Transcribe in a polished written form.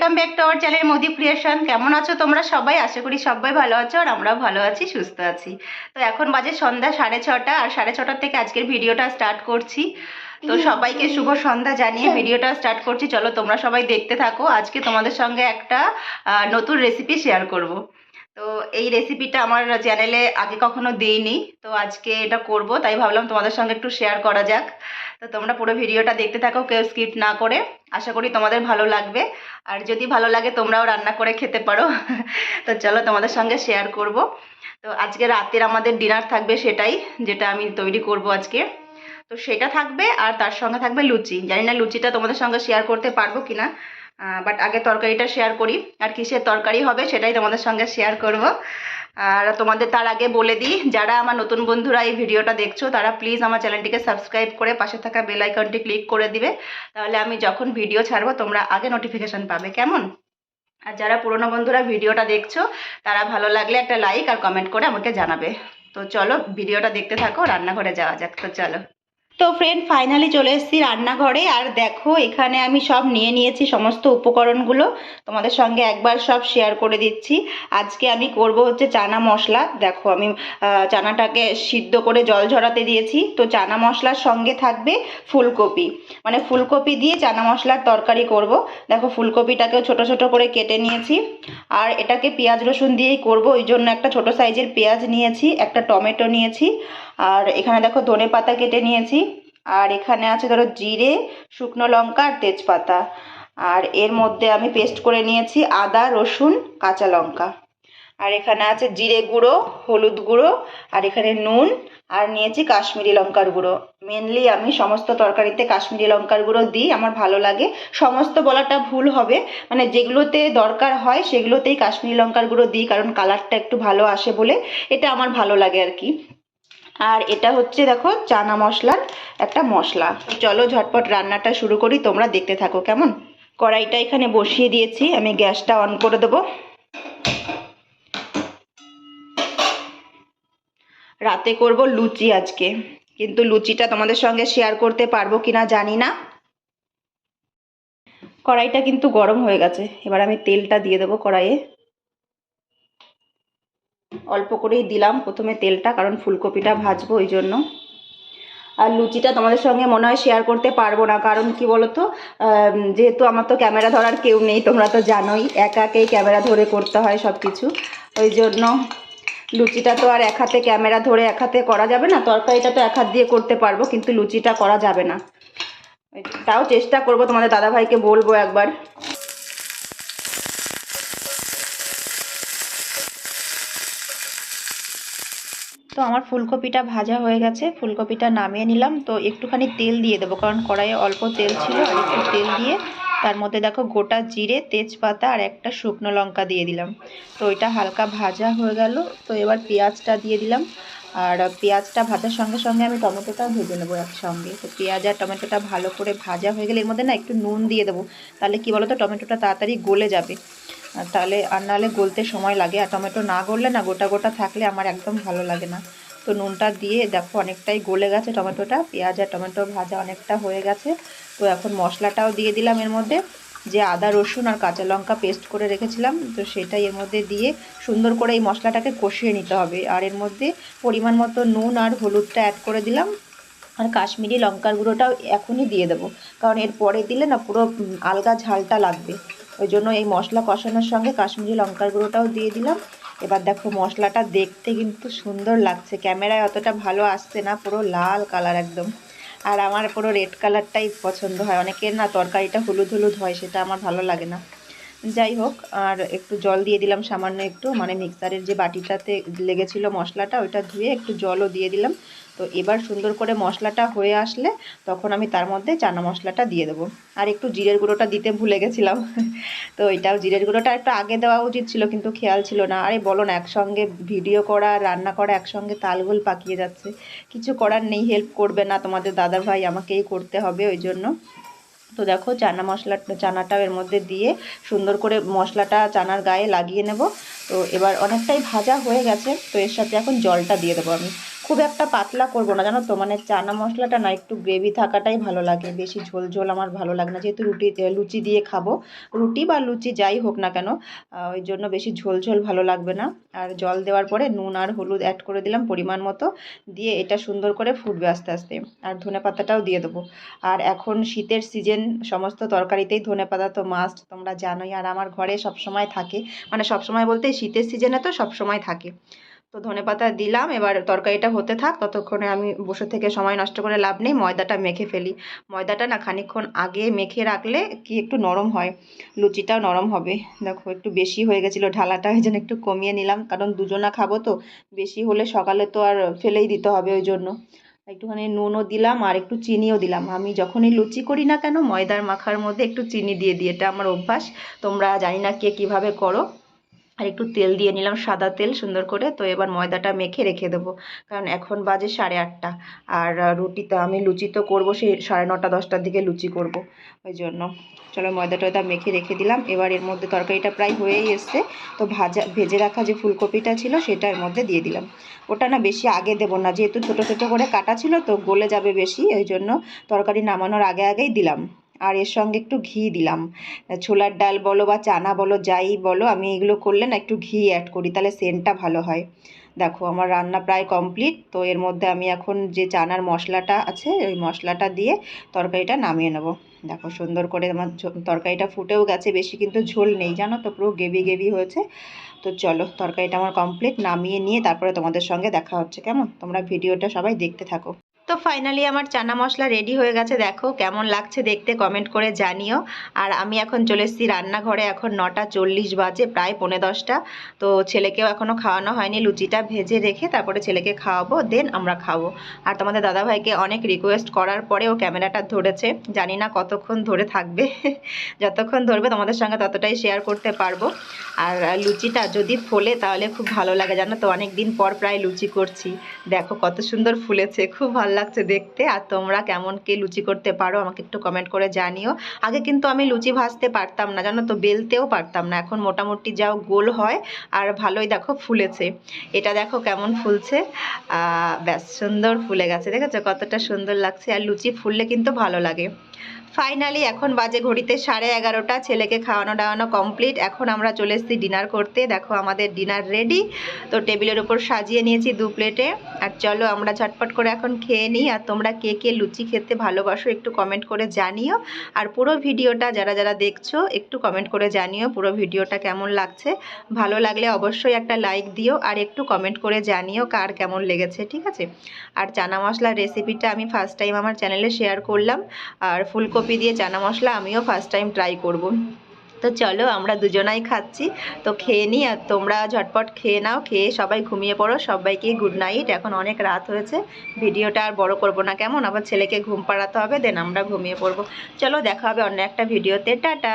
Welcome back to our channel Modi creation. কেমন আছো তোমরা সবাই? আশা করি সবাই ভালো আছো আর আমরাও ভালো আছি, সুস্থ আছি। তো এখন বাজে সন্ধ্যা 6:30 আর 6:30 থেকে আজকের ভিডিওটা স্টার্ট করছি। তো সবাইকে শুভ সন্ধ্যা জানিয়ে ভিডিওটা স্টার্ট করছি। চলো তোমরা সবাই দেখতে থাকো। আজকে তোমাদের সঙ্গে একটা নতুন রেসিপি শেয়ার করব। তো এই রেসিপিটা আমার চ্যানেলে আগে কখনো দিইনি, তো আজকে এটা করব, তাই ভাবলাম তোমাদের সঙ্গে একটু শেয়ার করা যাক। তো তোমরা পুরো ভিডিওটা দেখতে থাকো, কেউ স্কিপ না করে। আশা করি তোমাদের ভালো লাগবে, আর যদি ভালো লাগে তোমরাও রান্না করে খেতে পারো। তো চলো তোমাদের সঙ্গে শেয়ার করব। তো আজকে রাতের আমাদের ডিনার থাকবে সেটাই, যেটা আমি তৈরি করব আজকে। তো সেটা থাকবে, আর তার সঙ্গে থাকবে লুচি। জানি না লুচিটা তোমাদের সঙ্গে শেয়ার করতে পারবো কিনা, বাট আগে তরকারিটা শেয়ার করি। আর কিসের তরকারি হবে সেটাই তোমাদের সঙ্গে শেয়ার করব। আর তোমাদের তার আগে বলে দিই, যারা আমার নতুন বন্ধুরা এই ভিডিওটা দেখছো তারা প্লিজ আমার চ্যানেলটিকে সাবস্ক্রাইব করে পাশে থাকা বেল আইকনটি ক্লিক করে দিবে। তাহলে আমি যখন ভিডিও ছাড়বো তোমরা আগে নোটিফিকেশন পাবে, কেমন? আর যারা পুরনো বন্ধুরা ভিডিওটা দেখছো তারা ভালো লাগলে একটা লাইক আর কমেন্ট করে আমাকে জানাবে। তো চলো ভিডিওটা দেখতে থাকো, রান্নাঘরে যাওয়া যাক। তো চলো। তো ফ্রেন্ড, ফাইনালি চলে এসেছি রান্নাঘরে। আর দেখো এখানে আমি সব নিয়ে নিয়েছি, সমস্ত উপকরণগুলো তোমাদের সঙ্গে একবার সব শেয়ার করে দিচ্ছি। আজকে আমি করব হচ্ছে চানা মশলা। দেখো আমি চানাটাকে সিদ্ধ করে জল ঝরাতে দিয়েছি। তো চানা মশলার সঙ্গে থাকবে ফুলকপি, মানে ফুলকপি দিয়ে চানা মশলার তরকারি করব। দেখো ফুলকপিটাকেও ছোট ছোট করে কেটে নিয়েছি, আর এটাকে পেঁয়াজ রসুন দিয়েই করব, ওই জন্য একটা ছোট সাইজের পেঁয়াজ নিয়েছি, একটা টমেটো নিয়েছি, আর এখানে দেখো ধনে পাতা কেটে নিয়েছি, আর এখানে আছে ধরো জিরে, শুকনো লঙ্কা আর তেজপাতা। আর এর মধ্যে আমি পেস্ট করে নিয়েছি আদা, রসুন, কাঁচা লঙ্কা। আর এখানে আছে জিরে গুঁড়ো, হলুদ গুঁড়ো, আর এখানে নুন, আর নিয়েছি কাশ্মীরি লঙ্কার গুঁড়ো। মেনলি আমি সমস্ত তরকারিতে কাশ্মীরি লঙ্কার গুঁড়ো দিই, আমার ভালো লাগে। সমস্ত বলাটা ভুল হবে, মানে যেগুলোতে দরকার হয় সেগুলোতেই কাশ্মীরি লঙ্কার গুঁড়ো দিই, কারণ কালারটা একটু ভালো আসে বলে এটা আমার ভালো লাগে আর কি। আর এটা হচ্ছে দেখো চানা মশলার একটা মশলা। চলো ঝটপট রান্নাটা শুরু করি, তোমরা দেখতে থাকো কেমন। কড়াইটা এখানে বসিয়ে দিয়েছি, আমি গ্যাসটা অন করে দেবো। রাতে করব লুচি আজকে, কিন্তু লুচিটা তোমাদের সঙ্গে শেয়ার করতে পারবো কিনা জানি না। কড়াইটা কিন্তু গরম হয়ে গেছে, এবার আমি তেলটা দিয়ে দেবো কড়াইয়ে। অল্প করেই দিলাম প্রথমে তেলটা, কারণ ফুলকপিটা ভাজবো ওই জন্য। আর লুচিটা তোমাদের সঙ্গে মনে হয় শেয়ার করতে পারবো না, কারণ কি বলো তো, যেহেতু আমার তো ক্যামেরা ধরার কেউ নেই, তোমরা তো জানোই একাকেই ক্যামেরা ধরে করতে হয় সব কিছু। ওই জন্য লুচিটা তো আর এক হাতে ক্যামেরা ধরে এক হাতে করা যাবে না। তরকারিটা তো এক হাত দিয়ে করতে পারবো, কিন্তু লুচিটা করা যাবে না। তাও চেষ্টা করবো, তোমাদের দাদাভাইকে বলবো একবার। তো আমার ফুলকপিটা ভাজা হয়ে গেছে, ফুলকপিটা নামিয়ে নিলাম। তো একটুখানি তেল দিয়ে দেবো, কারণ কড়াইয়ে অল্প তেল ছিল, আর একটু তেল দিয়ে তার মধ্যে দেখো গোটা জিরে, তেজপাতা আর একটা শুকনো লঙ্কা দিয়ে দিলাম। তো এটা হালকা ভাজা হয়ে গেল। তো এবার পেঁয়াজটা দিয়ে দিলাম, আর পেঁয়াজটা ভাজার সঙ্গে সঙ্গে আমি টমেটোটাও ভেজে নেবো একসঙ্গে। তো পেঁয়াজ আর টমেটোটা ভালো করে ভাজা হয়ে গেলে এর মধ্যে না একটু নুন দিয়ে দেবো, তাহলে কি বলো তো টমেটোটা তাড়াতাড়ি গলে যাবে। তাহলে আর নাহলে গলতে সময় লাগে, আর টমেটো না গললে না, গোটা গোটা থাকলে আমার একদম ভালো লাগে না। তো নুনটা দিয়ে দেখো অনেকটাই গলে গেছে টমেটোটা, পেঁয়াজ আর টমেটো ভাজা অনেকটা হয়ে গেছে। তো এখন মশলাটাও দিয়ে দিলাম এর মধ্যে, যে আদা রসুন আর কাঁচা লঙ্কা পেস্ট করে রেখেছিলাম, তো সেটাই এর মধ্যে দিয়ে সুন্দর করে এই মশলাটাকে কষিয়ে নিতে হবে। আর এর মধ্যে পরিমাণ মতো নুন আর হলুদটা অ্যাড করে দিলাম, আর কাশ্মীরি লঙ্কার গুঁড়োটাও এখনই দিয়ে দেবো, কারণ এর পরে দিলে না পুরো আলগা ঝালটা লাগবে। ওই জন্য এই মশলা কষানোর সঙ্গে কাশ্মীরি লঙ্কার গুঁড়োটাও দিয়ে দিলাম। এবার দেখো মশলাটা দেখতে কিন্তু সুন্দর লাগছে, ক্যামেরায় অতটা ভালো আসছে না, পুরো লাল কালার একদম। আর আমার পুরো রেড কালারটাই পছন্দ হয়, অনেকের না তরকারিটা হলুদ হলুদ হয়, সেটা আমার ভালো লাগে না। যাই হোক, আর একটু জল দিয়ে দিলাম সামান্য একটু, মানে মিক্সারের যে বাটিটাতে লেগেছিল মশলাটা ওইটা ধুয়ে একটু জলও দিয়ে দিলাম। তো এবার সুন্দর করে মশলাটা হয়ে আসলে তখন আমি তার মধ্যে চানা মশলাটা দিয়ে দেবো। আর একটু জিরের গুঁড়োটা দিতে ভুলে গেছিলাম। তো এটাও জিরের গুঁড়োটা একটু আগে দেওয়া উচিত ছিল, কিন্তু খেয়াল ছিল না। আরে বলো না, একসঙ্গে ভিডিও করা রান্না করা একসঙ্গে তালগোল পাকিয়ে যাচ্ছে। কিছু করার নেই, হেল্প করবে না তোমাদের দাদাভাই, আমাকেই করতে হবে ওই জন্য। তো দেখো চানাটাও এর মধ্যে দিয়ে সুন্দর করে মশলাটা চানার গায়ে লাগিয়ে নেব। তো এবার অনেকটাই ভাজা হয়ে গেছে, তো এর সাথে এখন জলটা দিয়ে দেবো আমি। খুব একটা পাতলা করব না, জানো তো, মানে চানা মশলাটা না একটু গ্রেভি থাকাটাই ভালো লাগে, বেশি ঝোল ঝোল আমার ভালো লাগে না, যেহেতু লুচি দিয়ে খাবো, রুটি বা লুচি যাই হোক না কেন, ওই জন্য বেশি ঝোল ঝোল ভালো লাগবে না। আর জল দেওয়ার পরে নুন আর হলুদ অ্যাড করে দিলাম পরিমাণ মতো, দিয়ে এটা সুন্দর করে ফুটবে আস্তে আস্তে। আর ধনেপাতাটাও দিয়ে দেবো। আর এখন শীতের সিজন, সমস্ত তরকারিতেই ধনেপাতা তো মাস্ট, তোমরা জানোই, আর আমার ঘরে সবসময় থাকে, মানে সবসময় বলতে শীতের সিজনে তো সবসময় থাকে। তো ধনেপাতা দিলাম, এবার তরকারিটা হতে থাক, ততক্ষণে আমি বসে থেকে সময় নষ্ট করে লাভ নেই, ময়দাটা মেখে ফেলি। ময়দাটা না খানিকক্ষণ আগে মেখে রাখলে কি একটু নরম হয়, লুচিটাও নরম হবে। দেখো একটু বেশি হয়ে গেছিলো ঢালাটা, ওই জন্য একটু কমিয়ে নিলাম, কারণ দুজনা খাবো তো, বেশি হলে সকালে তো আর ফেলেই দিতে হবে, ওই জন্য একটুখানি নুনও দিলাম আর একটু চিনিও দিলাম। আমি যখনই লুচি করি না কেন ময়দার মাখার মধ্যে একটু চিনি দিয়ে দিই, এটা আমার অভ্যাস। তোমরা জানি না কে কীভাবে করো। আর একটু তেল দিয়ে নিলাম, সাদা তেল, সুন্দর করে। তো এবার ময়দাটা মেখে রেখে দেবো, কারণ এখন বাজে 8:30। আর আমি লুচি তো করবো সেই 9:30 10টার দিকে লুচি করব, ওই জন্য। চলো ময়দাটা মেখে রেখে দিলাম। এবার এর মধ্যে তরকারিটা প্রায় হয়েই এসছে, তো ভেজে রাখা যে ফুলকপিটা ছিল সেটা এর মধ্যে দিয়ে দিলাম। ওটা না বেশি আগে দেবো না, যেহেতু ছোটো ছোটো করে কাটা ছিল তো গলে যাবে বেশি, ওই জন্য তরকারি নামানোর আগে আগেই দিলাম। আর এর সঙ্গে একটু ঘি দিলাম। ছোলার ডাল বলো বা চানা বলো, যাই বলো, আমি এগুলো করলে না একটু ঘি অ্যাড করি, তাহলে সেন্টটা ভালো হয়। দেখো আমার রান্না প্রায় কমপ্লিট। তো এর মধ্যে আমি এখন যে চানার মশলাটা আছে ওই মশলাটা দিয়ে তরকারিটা নামিয়ে নেব। দেখো সুন্দর করে আমার তরকারিটা ফুটেও গেছে, বেশি কিন্তু ঝোল নেই, জানো তো, পুরো গ্রেভি গ্রেভি হয়েছে। তো চলো তরকারিটা আমার কমপ্লিট, নামিয়ে নিয়ে তারপরে তোমাদের সঙ্গে দেখা হচ্ছে, কেমন? তোমরা ভিডিওটা সবাই দেখতে থাকো। তো ফাইনালি আমার চানা মশলা রেডি হয়ে গেছে, দেখো কেমন লাগছে দেখতে, কমেন্ট করে জানিও। আর আমি এখন চলে এসেছি রান্নাঘরে, এখন 9:40 বাজে, প্রায় 9:45। তো ছেলেকেও এখনও খাওয়ানো হয়নি, লুচিটা ভেজে রেখে তারপরে ছেলেকে খাওয়াবো, দেন আমরা খাবো। আর তোমাদের দাদাভাইকে অনেক রিকোয়েস্ট করার পরে ও ক্যামেরাটা ধরেছে, জানি না কতক্ষণ ধরে থাকবে যতক্ষণ ধরবে তোমাদের সঙ্গে ততটাই শেয়ার করতে পারবো। আর লুচিটা যদি ফোলে তাহলে খুব ভালো লাগে, জানো তো, অনেক দিন পর প্রায় লুচি করছি। দেখো কত সুন্দর ফুলেছে, খুব ভালো লাগছে দেখতে। আর তোমরা কেমন কে লুচি করতে পারো আমাকে একটু কমেন্ট করে জানিও। আগে কিন্তু আমি লুচি ভাজতে পারতাম না, জানো তো, বেলতেও পারতাম না, এখন মোটামুটি যাও গোল হয় আর ভালোই দেখো ফুলেছে। এটা দেখো কেমন ফুলছে, ব্যাস সুন্দর ফুলে গেছে, দেখেছো কতটা সুন্দর লাগছে। আর লুচি ফুললে কিন্তু ভালো লাগে। ফাইনালি এখন বাজে ঘড়িতে 11:30, ছেলেকে খাওয়ানো দাওয়ানো কমপ্লিট, এখন আমরা চলে এসেছি ডিনার করতে। দেখো আমাদের ডিনার রেডি, তো টেবিলের উপর সাজিয়ে নিয়েছি 2 প্লেটে। আর চলো আমরা ঝটপট করে এখন খেয়ে নিই। আর তোমরা কে কে লুচি খেতে ভালোবাসো একটু কমেন্ট করে জানিও। আর পুরো ভিডিওটা যারা যারা দেখছো একটু কমেন্ট করে জানিও পুরো ভিডিওটা কেমন লাগছে। ভালো লাগলে অবশ্যই একটা লাইক দিও, আর একটু কমেন্ট করে জানিও কার কেমন লেগেছে, ঠিক আছে? আর চানা মশলার রেসিপিটা আমি ফার্স্ট টাইম আমার চ্যানেলে শেয়ার করলাম, আর ফুলকপি দিয়ে চানা মশলা আমিও ফার্স্ট টাইম ট্রাই করব। তো চলো আমরা দুজনাই খাচ্ছি, তো খেয়ে নিই। আর তোমরা ঝটপট খেয়ে নাও, খেয়ে সবাই ঘুমিয়ে পড়ো। সবাইকে গুড নাইট, এখন অনেক রাত হয়েছে, ভিডিওটা আর বড় করব না, কেমন? আবার ছেলেকে ঘুম পাড়াতে হবে, দেন আমরা ঘুমিয়ে পড়বো। চলো দেখা হবে অন্য একটা ভিডিওতে, টাটা।